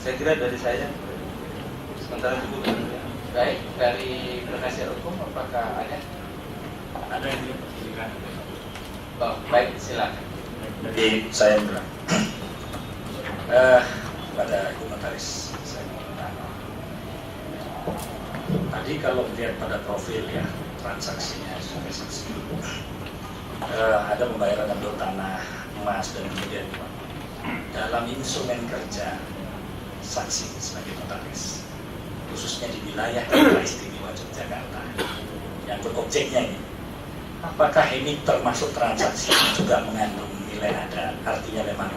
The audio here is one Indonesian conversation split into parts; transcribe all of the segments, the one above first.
Saya kira dari saya sementara cukup. Baik, dari penasihat hukum apakah ada? Ada yang silakan. Oh, baik, silakan. Jadi saya bilang pada Ibu Notaris, saya mau tanya. Tadi kalau melihat pada profil ya transaksinya sebagai saksi, ada pembayaran untuk tanah, emas dan kemudian dalam instrumen kerja saksi sebagai notaris, khususnya di wilayah Daerah Istimewa Yogyakarta, yang objeknya ini, apakah ini termasuk transaksi yang juga mengandung nilai ada? Artinya memang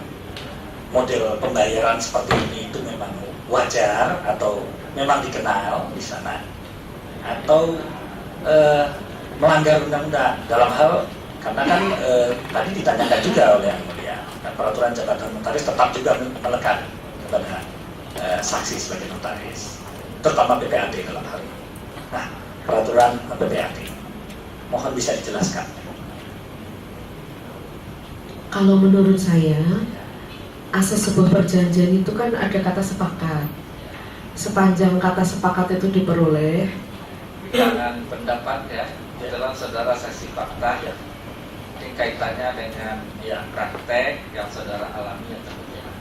model pembayaran seperti ini itu memang wajar atau memang dikenal di sana, atau melanggar undang-undang dalam hal, karena kan tadi ditanyakan juga oleh Yang Mulia, peraturan jabatan notaris tetap juga melekat kepada saksi sebagai notaris, terutama PPAT dalam hal ini. Nah, peraturan PPAT, mohon bisa dijelaskan. Kalau menurut saya, asas sebuah perjanjian itu kan ada kata sepakat. Sepanjang kata sepakat itu diperoleh, Jangan pendapat ya dalam saudara saksi fakta ya, ini kaitannya dengan praktek yang saudara alami atau bagaimana?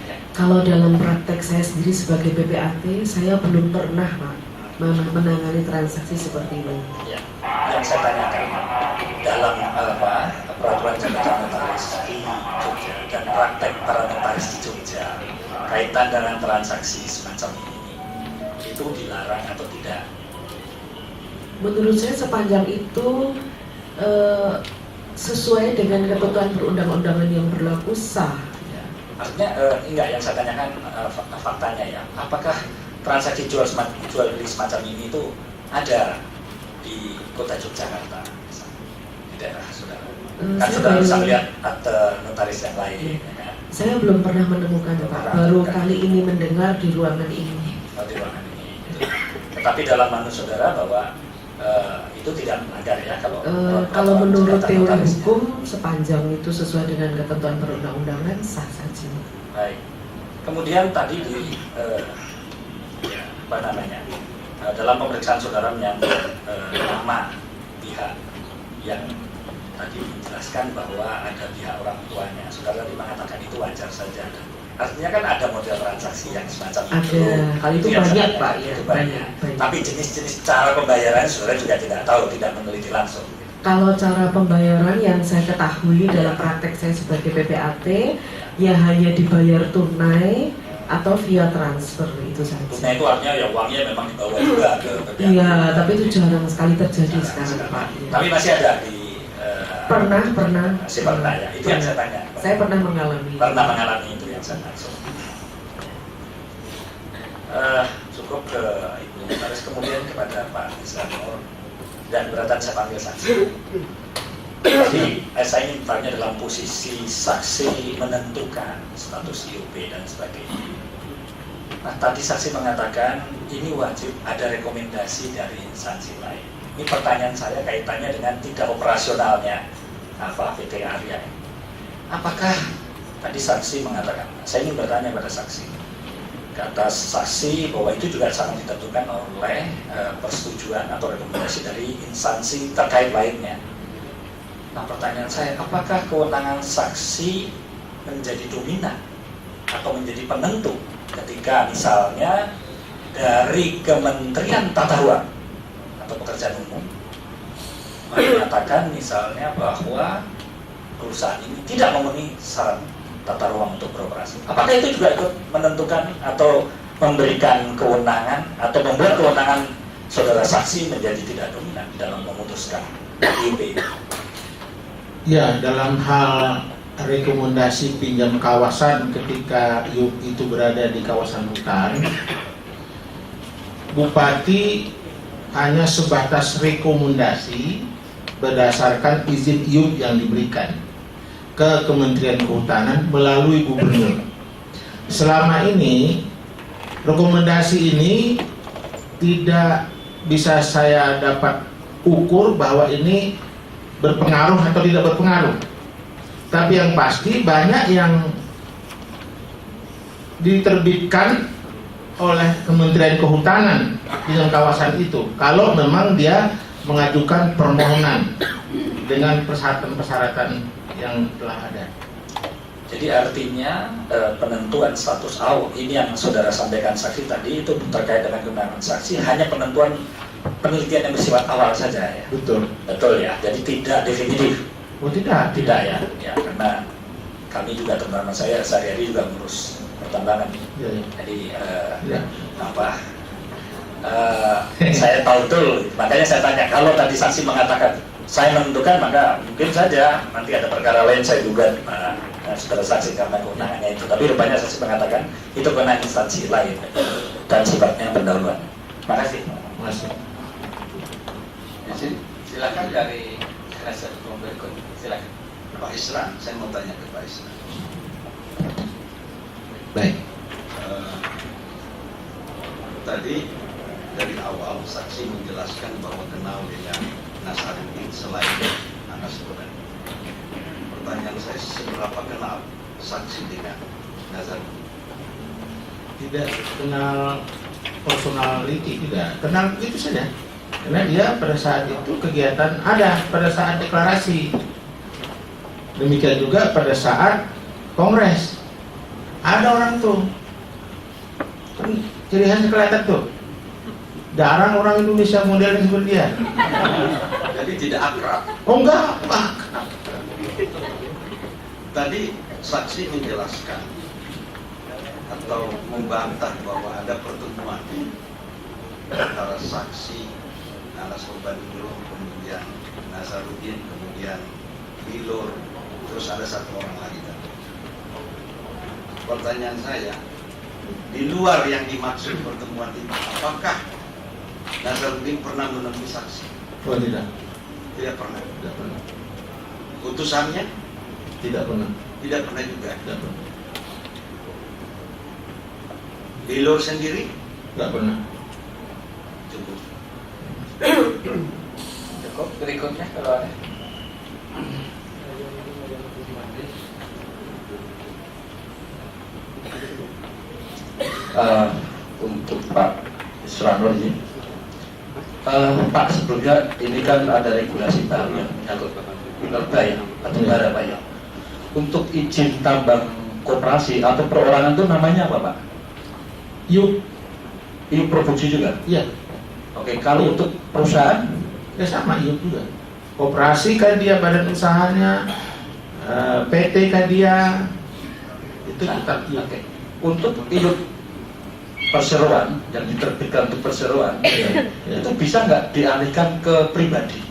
Ya. kalau dalam praktek saya sendiri sebagai PPAT, saya belum pernah Pak menangani transaksi seperti ini. Ya, yang saya tanyakan dalam peraturan jabatan notaris di Jogja dan praktek para notaris di Jogja kaitan dengan transaksi semacam ini, itu dilarang atau tidak? Menurut saya sepanjang itu sesuai dengan ketentuan perundang-undangan yang berlaku sah. Ya. Artinya enggak, yang saya tanyakan faktanya ya, apakah transaksi jual beli semacam ini itu ada di kota Yogyakarta, di daerah saudara? Kan saudara bisa melihat akte notaris yang lain. Ya kan? Saya belum pernah menemukan Pak, baru kali ini mendengar di ruangan ini. Di ruangan ini. Tetapi dalam manus saudara bahwa itu tidak melanggar ya kalau menurut teori hukum sepanjang itu sesuai dengan ketentuan perundang-undangan sah saja. Baik. Kemudian tadi di dalam pemeriksaan saudara menyangkut nama pihak yang tadi menjelaskan bahwa ada pihak orang tuanya. Saudara mengatakan itu wajar saja. Artinya kan ada model transaksi yang semacam itu. Ada, kali itu banyak Pak ya. Itu banyak. Tapi jenis-jenis cara pembayaran saudara juga tidak tahu, tidak meneliti langsung. Kalau cara pembayaran yang saya ketahui dalam praktek saya sebagai PPAT, ya hanya dibayar tunai atau via transfer, itu saja. Tunai itu artinya ya uangnya memang dibawa juga ke PPAT. Iya, tapi itu jarang sekali terjadi sekarang Pak. Ya. Tapi masih ada di Pernah. Masih pernah ya. Itu yang saya tanya. Saya pernah mengalami. Pernah mengalami itu yang saya maksud. Cukup ke Ibu Notaris, kemudian kepada Pak Islamur dan beratan saya panggil saksi. Jadi saya ingin bertanya dalam posisi saksi menentukan status IUP dan sebagainya. Nah, tadi saksi mengatakan ini wajib ada rekomendasi dari instansi lain. Ini pertanyaan saya kaitannya dengan tidak operasionalnya PT Arya. Apakah tadi saksi mengatakan, saya ingin bertanya pada saksi, kata saksi bahwa itu juga sangat ditentukan oleh persetujuan atau rekomendasi dari instansi terkait lainnya. Nah, pertanyaan saya, apakah kewenangan saksi menjadi dominan atau menjadi penentu ketika misalnya dari Kementerian Tata Ruang atau Pekerjaan Umum menyatakan misalnya bahwa perusahaan ini tidak memenuhi syarat tata ruang untuk beroperasi? Apakah itu juga ikut menentukan atau memberikan kewenangan atau membuat kewenangan saudara saksi menjadi tidak dominan dalam memutuskan IUP? Ya, dalam hal rekomendasi pinjam kawasan ketika IUP itu berada di kawasan hutan, Bupati hanya sebatas rekomendasi berdasarkan izin IUP yang diberikan ke Kementerian Kehutanan melalui Gubernur. Selama ini rekomendasi ini tidak bisa saya dapat ukur bahwa ini berpengaruh atau tidak berpengaruh. Tapi yang pasti banyak yang diterbitkan oleh Kementerian Kehutanan dengan kawasan itu kalau memang dia mengajukan permohonan dengan persyaratan-persyaratan yang telah ada. Jadi artinya penentuan status AU ini yang saudara sampaikan saksi tadi itu terkait dengan kewenangan saksi hanya penentuan penelitian yang bersifat awal saja ya. Betul. Betul ya. Jadi tidak definitif. Oh tidak. Tidak ya. Ya karena kami juga teman-teman saya sehari-hari juga ngurus pertambangan. Ya, ya. Jadi Ya. saya tahu betul. Makanya saya tanya kalau tadi saksi mengatakan saya menentukan maka mungkin saja nanti ada perkara lain saya duga saudara saksi karena kewenangannya itu. Tapi rupanya saksi mengatakan itu kewenangan instansi lain dan sifatnya pendahuluan. Makasih. Masih. Silakan dari penasihat hukum berikut. Silakan. Pak Isran, saya mau tanya ke Pak Isran. Baik. Tadi dari awal saksi menjelaskan bahwa kenal dengan Nasaruddin selain Anas Urban. Pertanyaan saya, seberapa kenal saksi dengan Nasaruddin? Tidak kenal personality, tidak kenal itu saja. Karena dia pada saat itu kegiatan ada pada saat deklarasi. Demikian juga pada saat kongres. Ada orang tuh. Kan ciri khasnya kelihatan tuh. Jarang orang Indonesia model seperti dia. Jadi tidak akrab. Oh enggak, Pak. Tadi saksi menjelaskan atau membantah bahwa ada pertemuan antara saksi Anas Urbaningrum, kemudian Nasaruddin, kemudian Bilur, terus ada satu orang lagi tadi. Pertanyaan saya, di luar yang dimaksud pertemuan itu, apakah Nasaruddin pernah menemui saksi? Oh tidak, Tidak pernah. tidak pernah, Utusannya? tidak pernah, Tidak pernah juga. tidak pernah, Bilur sendiri? tidak pernah. Cukup. Cukup. Berikutnya kalau ada. Untuk Pak Isranur ini, Pak sebelumnya ini kan ada regulasi baru yang menyangkut minerba ya, batu bara Pak ya. Untuk izin tambang koperasi atau perorangan itu namanya apa Pak? Yuk, Ini produksi juga. iya, Oke, kalau untuk perusahaan, ya sama yuk juga. Koperasi kan dia badan usahanya, PT kan dia, itu tetap yuk. oke. Untuk iup perseroan yang diterbitkan untuk perseroan, Ya. itu bisa nggak dialihkan ke pribadi,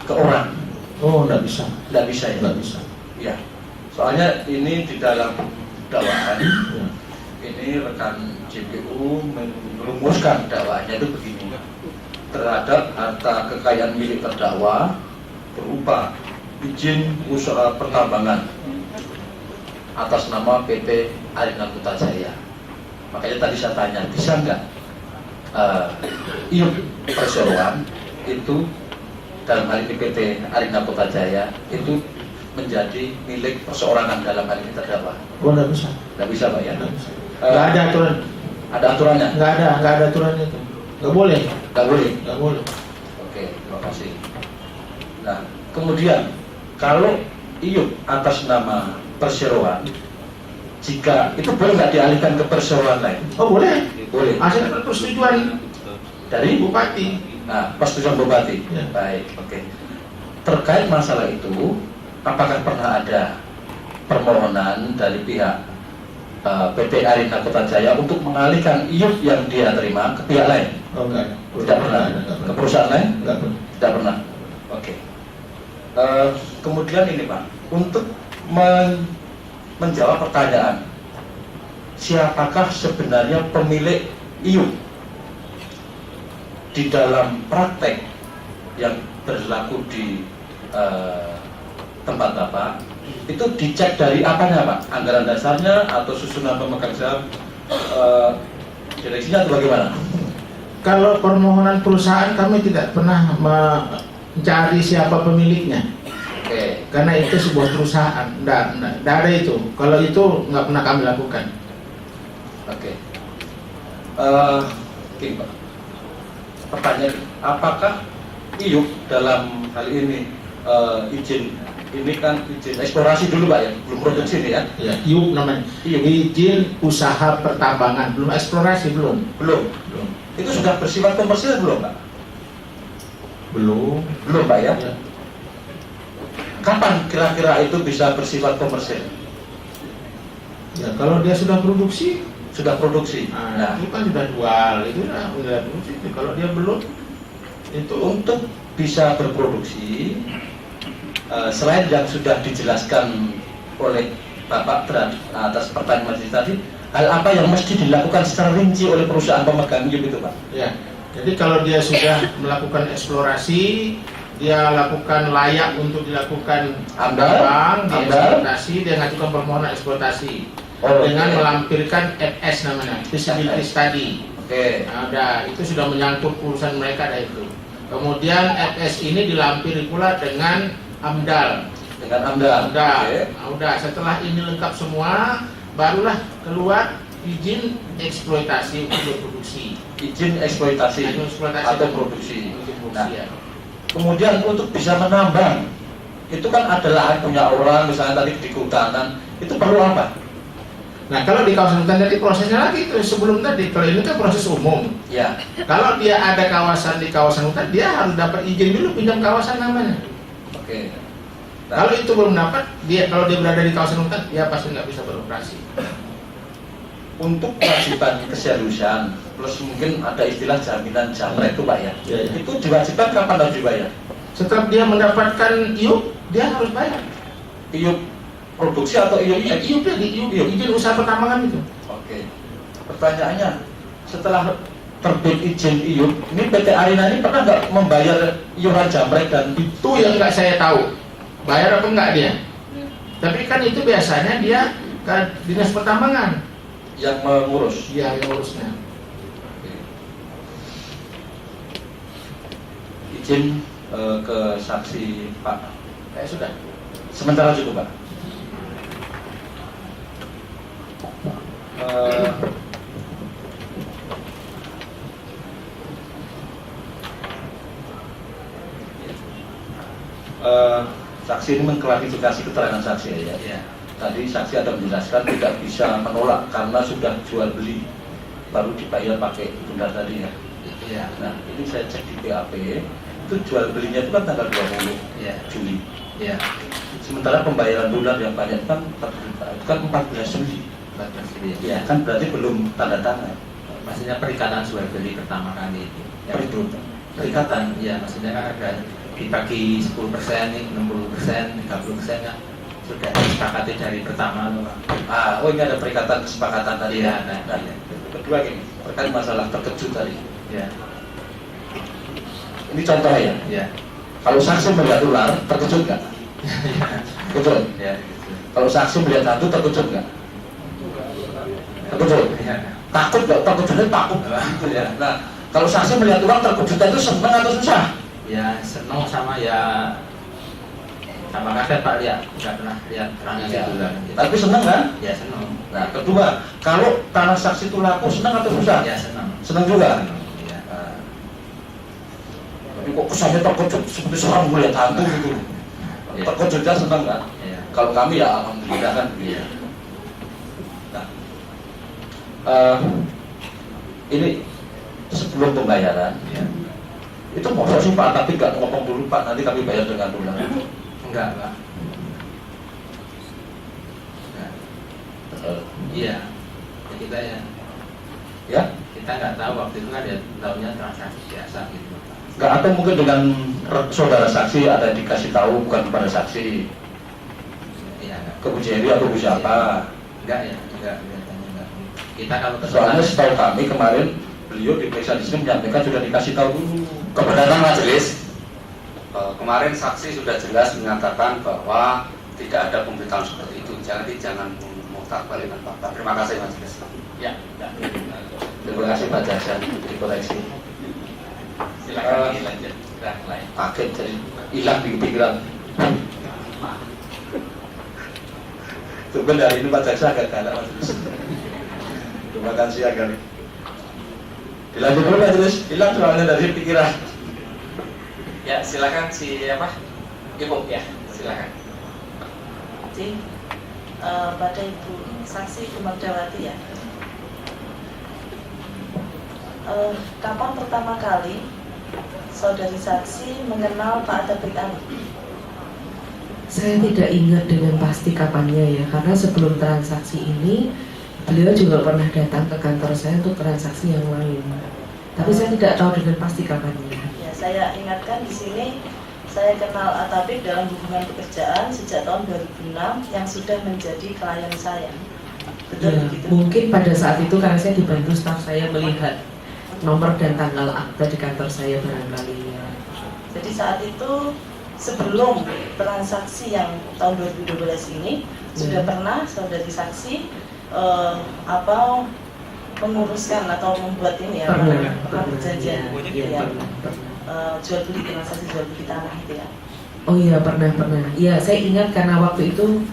ke orang? Oh, nggak bisa, Nggak bisa ya? nggak bisa. Ya, soalnya ini di dalam dakwaan, Ya. ini rekan JPU merumuskan dakwaannya itu begini: terhadap harta kekayaan milik terdakwa berupa izin usaha pertambangan atas nama PT Arina Putrajaya. Makanya tadi saya tanya, bisa nggak iup perseroan itu dalam hal ini PT Arina Putrajaya itu menjadi milik perseorangan dalam hal ini terdakwa? Oh, nggak bisa, Nggak bisa Pak ya? nggak bisa. Nggak ada aturan, Ada aturannya? nggak ada aturannya itu. Nggak boleh, Nggak boleh? nggak boleh. Oke, terima kasih. Nah, kemudian kalau iup atas nama perseroan, jika itu boleh nggak dialihkan ke perseroan lain? Oh boleh, Boleh. asal persetujuan Dari bupati. Nah, persetujuan bupati. Ya. Baik, oke. Terkait masalah itu, apakah pernah ada permohonan dari pihak PT Arina Putrajaya untuk mengalihkan iup yang dia terima ke pihak lain? Oh enggak, Tidak pernah. Ke perusahaan lain? Enggak pernah. Tidak pernah. Oke. Kemudian ini Pak, untuk menjawab pertanyaan, siapakah sebenarnya pemilik iup di dalam praktek yang berlaku di tempat Bapak, itu dicek dari apanya Pak? Anggaran dasarnya atau susunan pemegang saham direksinya atau bagaimana? Kalau permohonan perusahaan kami tidak pernah mencari siapa pemiliknya, Oke. karena itu sebuah perusahaan, enggak ada itu. Kalau itu nggak pernah kami lakukan. Oke. Gini Pak. Pertanyaan, apakah IUP dalam hal ini izin ini kan izin eksplorasi dulu Pak ya, belum produksi nih ya? Ya, IUP namanya. IUP. Izin usaha pertambangan, belum eksplorasi belum. Belum. Itu sudah bersifat komersil belum Pak? Belum. Belum Pak ya? Ya. Kapan kira-kira itu bisa bersifat komersil? Ya, kalau dia sudah produksi, Sudah produksi. nah, itu kan sudah jual, itu udah produksi. Kalau dia belum, itu Untuk bisa berproduksi, selain yang sudah dijelaskan oleh Bapak atas pertanyaan majelis tadi, hal apa yang mesti dilakukan secara rinci oleh perusahaan pemegang IUP itu Pak? ya. Jadi kalau dia sudah melakukan eksplorasi, dia lakukan layak untuk dilakukan Amdal, dieksploitasi, dia ngajukan permohonan eksploitasi dengan melampirkan FS namanya, feasibility study. Oke. Ada, itu sudah menyangkut urusan mereka ada itu. Kemudian FS ini dilampiri pula dengan AMDAL. Dengan AMDAL. Oke. Udah, setelah ini lengkap semua, barulah keluar izin eksploitasi untuk berproduksi. Izin eksploitasi atau dan produksi. Nah, Nah, kemudian untuk bisa menambang, itu kan ada lahan punya orang, misalnya tadi di kehutanan, itu perlu apa? nah, kalau di kawasan hutan tadi prosesnya lagi itu sebelum tadi, kalau ini kan proses umum. Ya. Kalau dia ada kawasan di kawasan hutan, dia harus dapat izin dulu pinjam kawasan namanya. Oke. Kalau itu belum dapat, kalau dia berada di kawasan hutan, dia pasti nggak bisa beroperasi. Untuk kewajiban keseriusan plus mungkin ada istilah jaminan jamret itu Pak ya. Ya. Itu diwajibkan kapan harus dibayar? Setelah dia mendapatkan IUP, dia harus bayar. IUP produksi atau IUP? IUP izin usaha pertambangan itu. Oke. Pertanyaannya, setelah terbit izin IUP, ini PT Arina ini pernah nggak membayar iuran jamret dan Itu yang nggak saya tahu, bayar apa enggak dia. Tapi kan itu biasanya dia ke dinas pertambangan, yang mengurus? dia yang urusnya. Oke. Izin ke saksi Pak. Sudah. Sementara cukup Pak. Saksi ini mengklarifikasi keterangan saksi ya. Tadi saksi ada menjelaskan tidak bisa menolak karena sudah jual beli baru dibayar pakai tunda tadi ya. Ya. Nah ini saya cek di BAP itu jual belinya itu kan tanggal 20 Ya. Juli. Ya. Sementara pembayaran dolar yang banyak kan 4 juta, itu kan 14 Juli. Ya kan berarti belum tanda tangan. Maksudnya perikatan jual beli pertama kali itu. Perikatan. Ya, maksudnya kan ada dibagi 10%, nih 60%, 30% kan sudah disepakati dari pertama loh Pak. Oh ini ada perikatan kesepakatan tadi Iya, ya. nah, Kedua gini, terkait masalah terkejut tadi. Ya. Ini contoh ya. Ya. Kalau saksi melihat ular, terkejut nggak? Betul. Ya, gitu. Kalau saksi melihat hantu, terkejut nggak? Terkejut. Ya. Takut nggak? Terkejutnya takut. Ya. Nah, kalau saksi melihat ular terkejutnya itu senang atau susah? Ya, senang sama kaget Pak, lihat nggak pernah lihat transaksi Iya. bulan. Tapi senang kan? Ya senang. Nah, kedua, kalau tanah saksi itu laku, senang atau susah? Ya senang. Senang juga. Ya. Nah, tapi kok kesannya terkejut seperti seorang melihat hantu gitu. Ya. Terkejutnya senang kan? Ya. Kalau kami ya alhamdulillah kan. Iya. Nah, ini sebelum pembayaran, Ya. itu masa sih Pak, tapi nggak ngomong dulu Pak, nanti kami bayar dengan dolar. Enggak Pak. Enggak. Iya. Ya, kita Ya, kita nggak tahu waktu itu kan dia tahunya transaksi biasa gitu. nggak atau mungkin dengan saudara saksi ada dikasih tahu bukan kepada saksi Iya. ke Bu Jerry atau Bu siapa. Enggak ya, enggak biasanya enggak. Kita kalau Soalnya setahu kami kemarin beliau diperiksa di sini menyampaikan sudah dikasih tahu dulu kebenaran majelis. Kemarin saksi sudah jelas menyatakan bahwa tidak ada pemberitahuan seperti itu. Jadi jangan memutar balik dengan fakta. Terima kasih majelis. ya. Terima kasih Pak Jaksa dikoreksi. Silakan dilanjut. Nah, lain. Kaget jadi hilang di pikiran. Sebenarnya hari ini Pak Jaksa agak galak majelis. Terima kasih agar Dilanjut dulu terus, hilang soalnya dari pikiran. Ya, silakan si apa? Ibu ya, silakan. Jadi pada Ibu Saksi Magdawati ya, kapan pertama kali saudari saksi mengenal Pak Taufik Ali? Saya tidak ingat dengan pasti kapannya ya, karena sebelum transaksi ini beliau juga pernah datang ke kantor saya untuk transaksi yang lain. Tapi saya tidak tahu dengan pasti kapannya. Ya, saya ingatkan di sini saya kenal Atabik dalam hubungan pekerjaan sejak tahun 2006 yang sudah menjadi klien saya. Betul Ya, begitu? mungkin pada saat itu karena saya dibantu staf saya melihat nomor dan tanggal akta di kantor saya barangkali ya. Jadi saat itu sebelum transaksi yang tahun 2012 ini sudah pernah saudari saksi menguruskan atau membuat ini ya, perjanjian Iya, ya, pernah. jual beli transaksi jual beli tanah itu ya. Oh iya pernah. Iya saya ingat karena waktu itu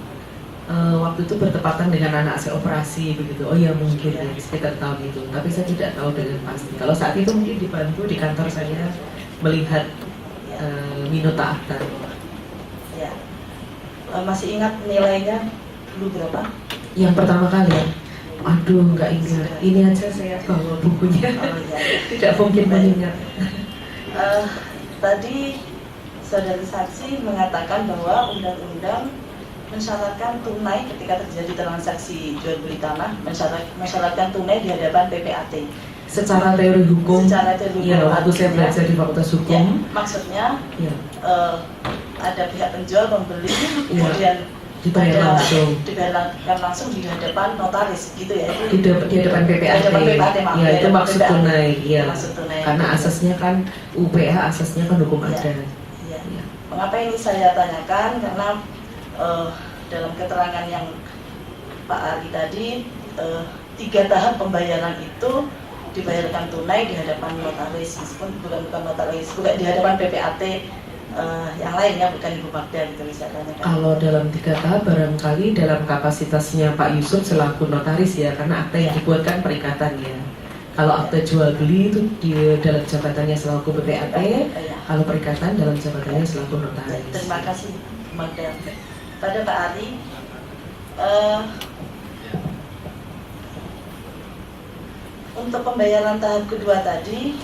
bertepatan dengan anak saya operasi begitu. Oh iya mungkin ya, sekitar tahun itu. Tapi saya tidak tahu dengan pasti. Kalau saat itu mungkin dibantu di kantor saya melihat minota akta. Ya. Masih ingat nilainya dulu berapa? Yang pertama kali ya. Aduh nggak ingat. Ini aja saya bawa bukunya. Oh, ya. Tidak mungkin mengingat. Tadi saudari saksi mengatakan bahwa undang-undang mensyaratkan tunai ketika terjadi transaksi jual beli tanah, mensyaratkan tunai di hadapan PPAT. Secara teori hukum. Secara teori hukum. Iya, waktu saya belajar di Fakultas Ya, Hukum. maksudnya Ya, ada pihak penjual, pembeli, Iya. kemudian dibayar langsung. dibayarkan langsung di hadapan notaris, gitu ya? Di hadapan PPAT. Di hadapan PPAT, maaf. Ya, Di itu hadapan maksud PPAT. tunai. Ya. Maksud tunai. Karena asasnya kan UPH, asasnya kan hukum Ya. adat. Ya. Ya. Mengapa ini saya tanyakan? Karena dalam keterangan yang Pak Ali tadi, 3 tahap pembayaran itu dibayarkan tunai di hadapan notaris, meskipun bukan notaris, bukan di hadapan PPAT yang lain ya, bukan Ibu Magda gitu misalnya. Kalau dalam 3 tahap barangkali dalam kapasitasnya Pak Yusuf selaku notaris ya, karena akta yang dibuatkan perikatan ya. Kalau akta jual beli itu di dalam jabatannya selaku PPAT, kalau perikatan dalam jabatannya selaku notaris. Terima kasih Bu Magda. Pada Pak Ali, untuk pembayaran tahap kedua tadi,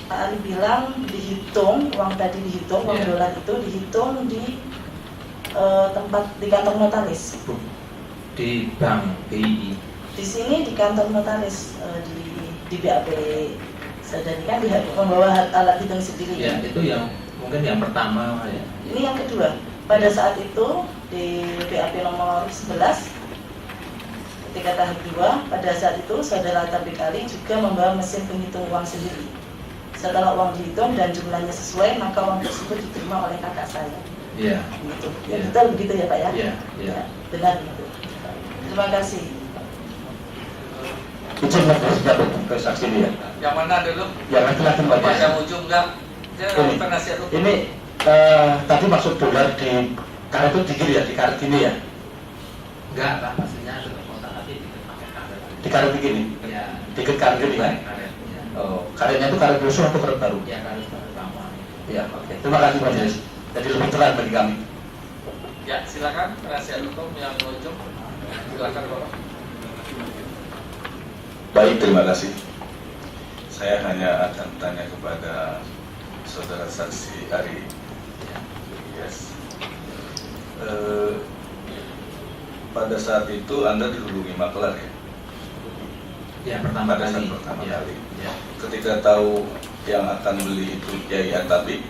Pak Ali bilang dihitung, uang tadi dihitung, uang dolar itu dihitung di tempat di kantor notaris. Di bank BI. Di sini di kantor notaris di BAP Sadari kan membawa alat hitung sendiri. Ya, itu yang mungkin yang pertama ya. Ini yang kedua. Pada saat itu di BAP nomor 11 ketika tahap 2, pada saat itu saudara Taufik Ali juga membawa mesin penghitung uang sendiri. Setelah uang dihitung dan jumlahnya sesuai, maka uang tersebut diterima oleh kakak saya. Iya. Begitu. Ya, Iya. betul begitu ya Pak ya? Iya, iya. Ya, benar begitu. Terima kasih. Izin ke saksi dia. Yang mana dulu? Ya, laki-laki Mbak Pak Des. yang ujung enggak? Dia Ini. penasihat hukum. Ini tadi maksud dolar di karet itu di kiri ya, di karet ini ya? Enggak, Pak, maksudnya kotak tadi pakai karet. Di karet begini? Ya, Dikit karet ini kan? karet. Ya, Oh, karetnya itu karet rusuh atau karet baru? ya karet pertama. Ya, oke. Terima kasih Pak Des. Jadi lebih terang bagi kami. Ya, silakan penasihat hukum yang ujung. Silakan Bapak. Baik, terima kasih. Saya hanya akan tanya kepada saudara saksi Ari. Yes. Pada saat itu Anda dihubungi maklar ya? Ya, pertama Pada saat kali. pertama Ya, kali. ya. Ketika tahu yang akan beli itu Kiai Atabik,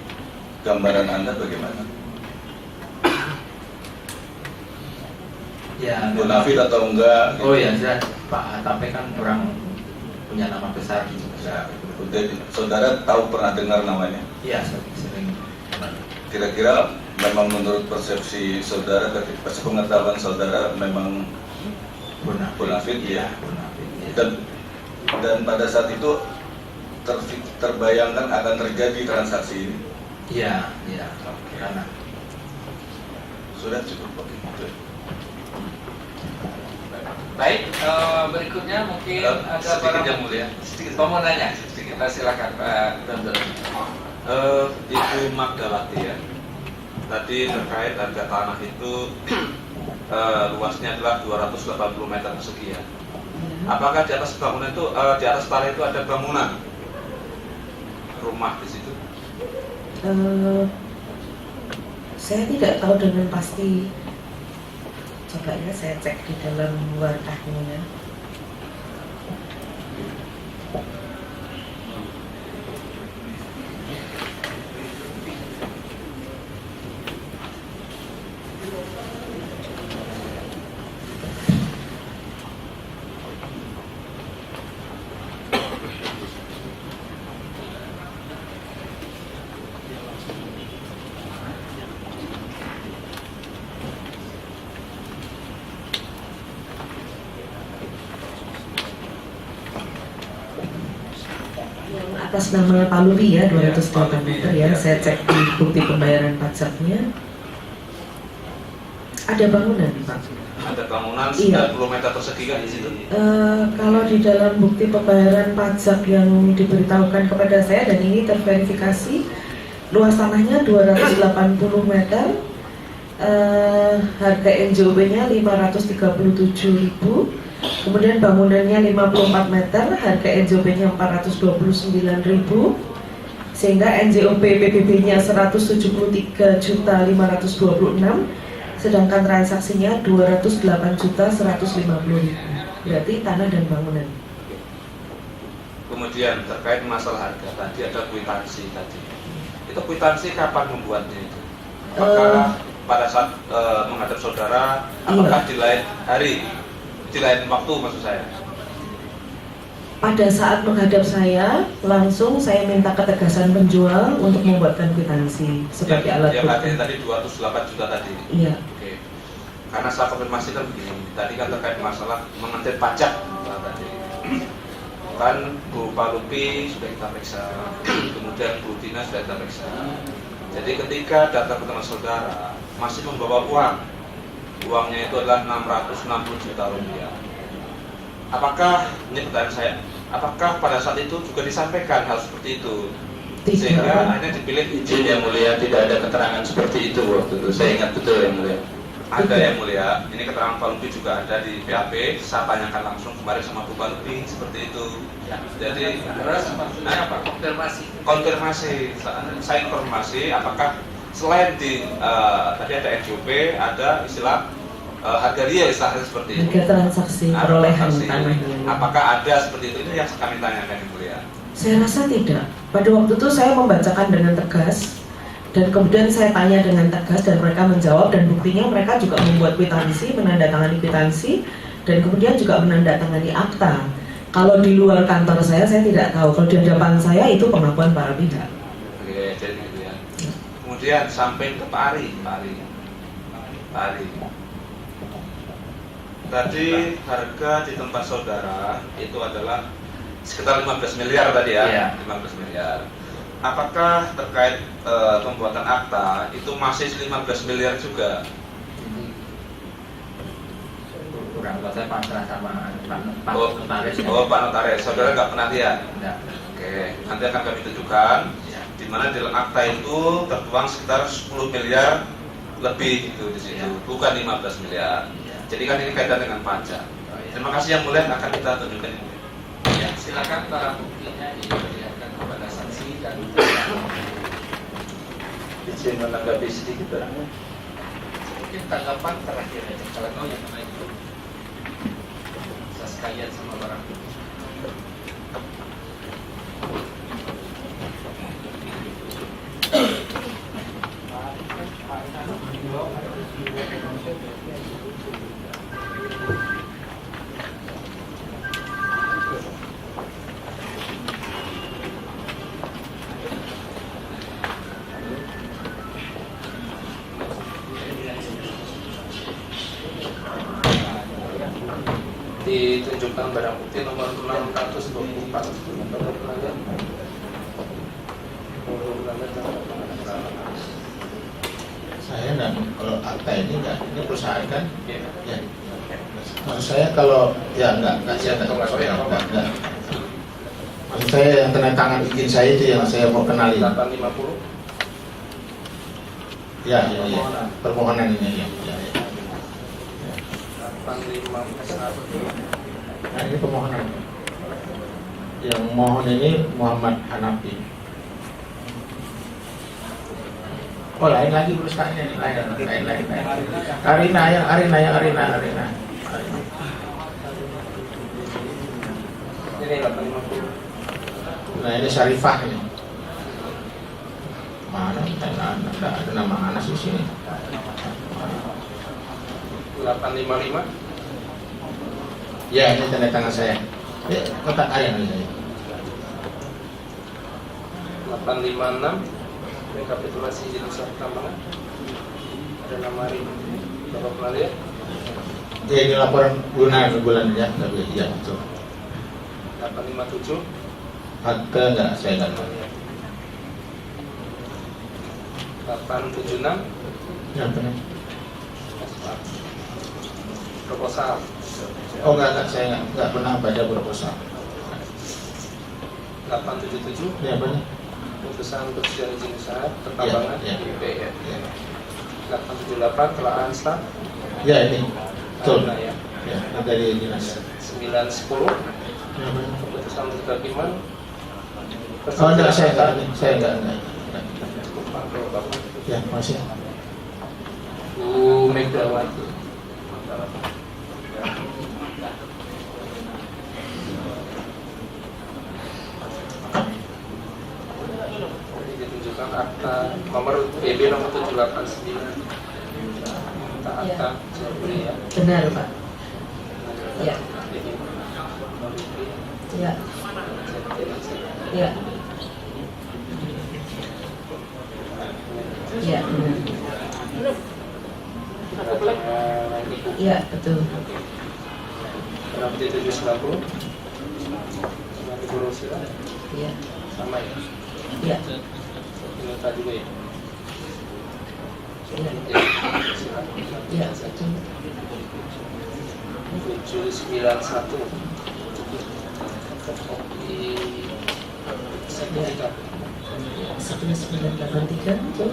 gambaran Anda bagaimana? Ya, Munafik atau enggak? Oh ya, saya Pak Atape kan orang punya nama besar di Indonesia. Jadi, saudara tahu pernah dengar namanya? Iya, sering. Kira-kira memang menurut persepsi saudara, pengetahuan saudara memang munafik ya? Munafik, ya. Dan pada saat itu terbayangkan akan terjadi transaksi ini. Iya, iya. Karena Sudah cukup oke. Baik, berikutnya mungkin ada sedikit barang yang mulia. Sedikit. pemonanya. Kita silakan Pak Dondon. Ibu Magdalati ya. Tadi terkait harga tanah itu luasnya adalah 280 meter persegi ya. Apakah di atas bangunan itu, di atas tanah itu ada bangunan rumah di situ? Saya tidak tahu dengan pasti. Coba ya saya cek di dalam wartahnya. Atas nama Pak Lubi ya, 208 meter ya. Saya cek di bukti pembayaran pajaknya. Ada bangunan, Pak. Ada bangunan Iya. 90 meter persegi kan di situ? Kalau di dalam bukti pembayaran pajak yang diberitahukan kepada saya dan ini terverifikasi, luas tanahnya 280 meter, harga NJOP-nya 537.000. Kemudian bangunannya 54 meter, harga NJOP-nya 429.000, sehingga NJOP PBB-nya 173.526, sedangkan transaksinya 208.150.000. Berarti tanah dan bangunan. Kemudian terkait masalah harga tadi ada kwitansi tadi. Itu kwitansi kapan membuatnya itu? Apakah pada saat menghadap saudara, apakah di lain hari, di lain waktu maksud saya? Pada saat menghadap saya, langsung saya minta ketegasan penjual untuk membuatkan kwitansi sebagai alat yang bukti. tadi 208 juta tadi. Iya. Oke. Karena saya konfirmasi kan begini, tadi kan terkait masalah mengenai pajak tadi. Kan Bu Pak Lupi sudah kita periksa, kemudian Bu Tina sudah kita periksa. Jadi ketika datang ke tempat saudara masih membawa uang, uangnya itu adalah 660 juta rupiah. Apakah, ini pertanyaan saya, apakah pada saat itu juga disampaikan hal seperti itu? Tidak. Sehingga akhirnya dipilih Izin yang mulia, tidak ada keterangan seperti itu waktu itu. Saya ingat betul yang mulia. ada yang mulia. Ini keterangan Pak Lupi juga ada di BAP. Saya tanyakan langsung kemarin sama Bu Pak Lupi seperti itu. Ya. Jadi Terus maksudnya apa? Konfirmasi. konfirmasi, saya informasi apakah selain di tadi ada NJOP, ada istilah harga dia istilahnya seperti itu. Harga transaksi Harga perolehan transaksi. tanahnya. Apakah ada seperti itu? Itu yang kami tanyakan yang mulia. Saya rasa tidak. Pada waktu itu saya membacakan dengan tegas dan kemudian saya tanya dengan tegas dan mereka menjawab, dan buktinya mereka juga membuat kwitansi, menandatangani kwitansi, dan kemudian juga menandatangani akta. Kalau di luar kantor saya tidak tahu. Kalau di hadapan saya itu pengakuan para pihak. Oke, jadi gitu ya. Kemudian sampai ke Pak Ari. Tadi harga di tempat saudara itu adalah sekitar 15 miliar tadi ya, Iya. 15 miliar. Apakah terkait pembuatan akta itu masih 15 miliar juga? Kurang kalau saya pasrah sama Pak Oh, Notaris. oh, Pak Notaris, saudara nggak pernah lihat? Enggak. Oke, nanti akan kami tunjukkan di mana di dalam akta itu tertuang sekitar 10 miliar lebih itu di situ, bukan 15 miliar. Jadi kan ini kaitan dengan pajak. Terima kasih yang mulia, akan kita tunjukkan ini. Ya, silakan para buktinya diperlihatkan kepada saksi dan Izin menanggapi sedikit Pak. mungkin tanggapan terakhir aja kalau mau yang mana itu sekalian sama barang bukti. Ditunjukkan barang bukti nomor 624. Saya dan kalau akta ini enggak, ini perusahaan kan? Ya. Ya. Maksud saya kalau ya enggak saya enggak. Maksud saya yang tanda tangan izin saya itu yang saya mau kenalin. 850. Ya. Permohonan ini ya. 851. Nah, ini permohonan. Yang mohon ini Muhammad Hanafi. Oh, lain lagi perusahaannya nih, lain. Arina. Ini 850. Nah, ini Syarifah ini. Mana? Ada nama Anas di sini. 855. Ya, ini tanda tangan saya. Kotak Arina ini. 856. Rekapitulasi izin usaha tambangan. Ada nama Rin. Bapak pernah lihat? Ya, ini laporan bulan ya, tapi ya betul. 857. Akte enggak, saya enggak tahu. 876. Ya, benar. Proposal. Oh enggak, saya enggak pernah baca proposal. 877. Ya, benar. Putusan persetujuan izin usaha pertambangan Ya. BPN. 878 telahan staf. Ya, ini betul. Ya. Ya, ini dari dinas. 910 Ya, benar. keputusan kehakiman. Oh enggak, saya enggak. Ya, masih. Bu Megawati. Ini ditunjukkan akta nomor PB nomor 789. Akta ya. Benar, Pak. Ya. Ya. Ya. Ya, benar. Ya, betul. Nomor 790. Ya. Sama ya. Ya. Ini tadi juga ya. Ya, betul. 791. Kopi sertifikat 1983, betul.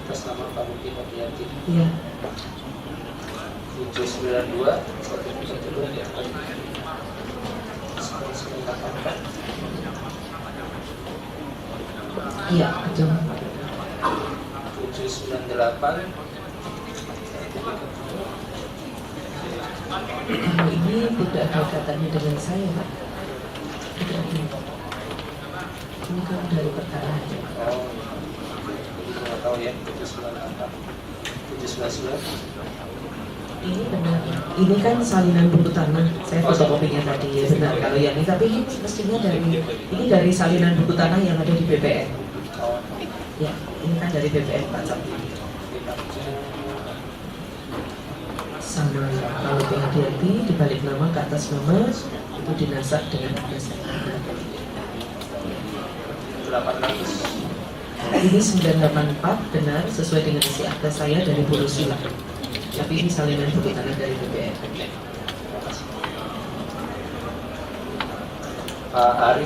atas nama Pak Muki Novianti. Iya. 792 sertifikat kedua ya. 984 Iya, betul. 798 Kalau ini tidak ada kaitannya dengan saya, Pak. Tidak ada. Ini kan dari perkara aja. oh jadi nggak tahu ya 798 799 Ini benar. Ini kan salinan buku tanah. Saya fotokopinya tadi ya benar. Kalau yang ini, tapi ini mestinya dari salinan buku tanah yang ada di BPN. oh Ya, ini kan dari BPN Pak Capri. Sama kalau hati-hati dibalik nama ke atas nama itu dinasak dengan ada saya. 800 Ini 984 benar sesuai dengan isi akta saya dari Bulu Silang. Tapi ini salinan buku tanah dari BPN. Pak Ari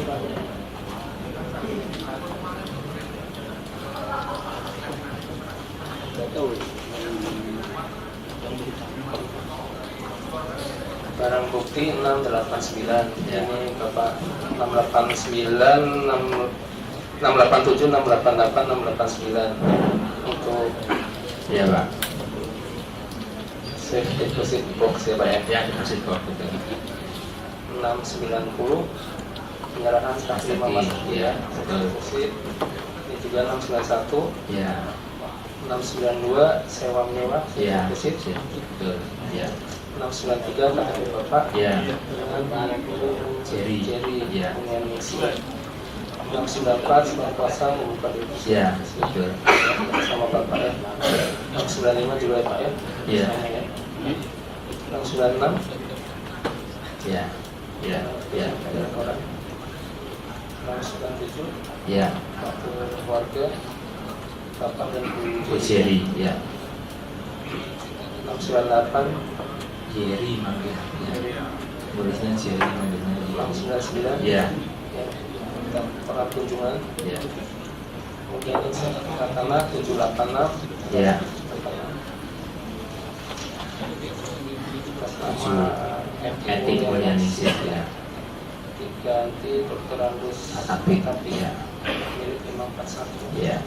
barang bukti 689 ini Bapak 689 687 688 689 untuk Iya, Pak. safe deposit box ya Pak ya. Ya, deposit box betul. 690 penyerahan saksi Mas Iya, safe betul. deposit. Ini juga 691 Iya. 692 sewa menyewa Iya, deposit. betul. Iya. 693 KTP Bapak Iya. dengan Pak Jerry. Iya. dengan misi 694 sebagai kuasa membuka deposit. Iya, betul. Sama Bapak ya. 695 juga ya Pak ya. Iya. Sama ya. 696 Iya. Iya. Iya. ada orang. 697 Iya. satu keluarga Bapak dan Bu Jerry. Iya. 698 Jerry manggil. Tulisnya Jerry manggilnya. 99. Iya. Kita pernah kunjungan. Iya. Kemudian Ratana 786. Iya. Atas nama Etik organisasi ya. diganti Dr. Andus Atapik. Iya. milik 541. Iya.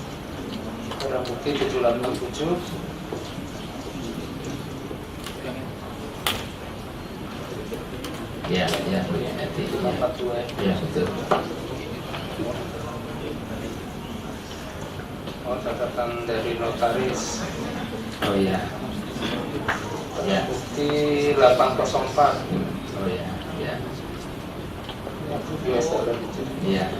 Barang bukti 7867. Iya, iya, etik. 542. Iya, betul. Oh, catatan dari notaris. Oh iya. Iya. Bukti 804. Oh iya, iya. US dollar itu. Iya.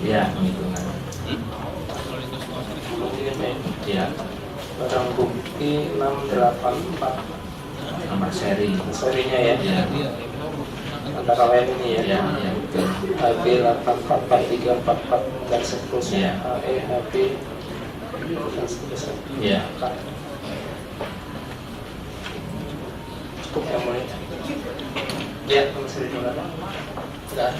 Iya, penghitungan. Iya. Barang bukti 684. Nomor seri. Serinya ya. Iya. Antara lain ini ya. Iya, iya, betul. HB 844 dan seterusnya. Iya. HE, HB dan seterusnya. Iya. Cukup yang mulia. Ya, nomor seri dulu. Enggak.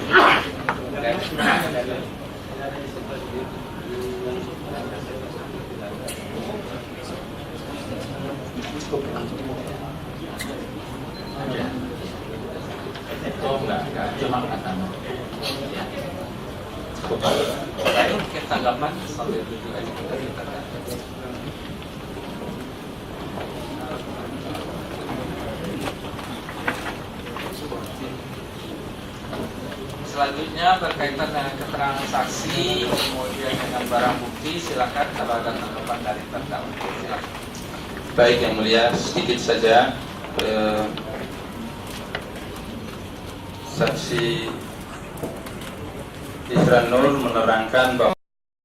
Cukup. Ada. Oh enggak, cuma katamu. Ya. Cukup. Baik, mungkin tanggapan sambil duduk aja kita dengarkan. Selanjutnya berkaitan dengan keterangan saksi, kemudian dengan barang bukti, silakan kalau ada tanggapan dari terdakwa. Silakan. Baik yang mulia, sedikit saja saksi Isra Nur menerangkan bahwa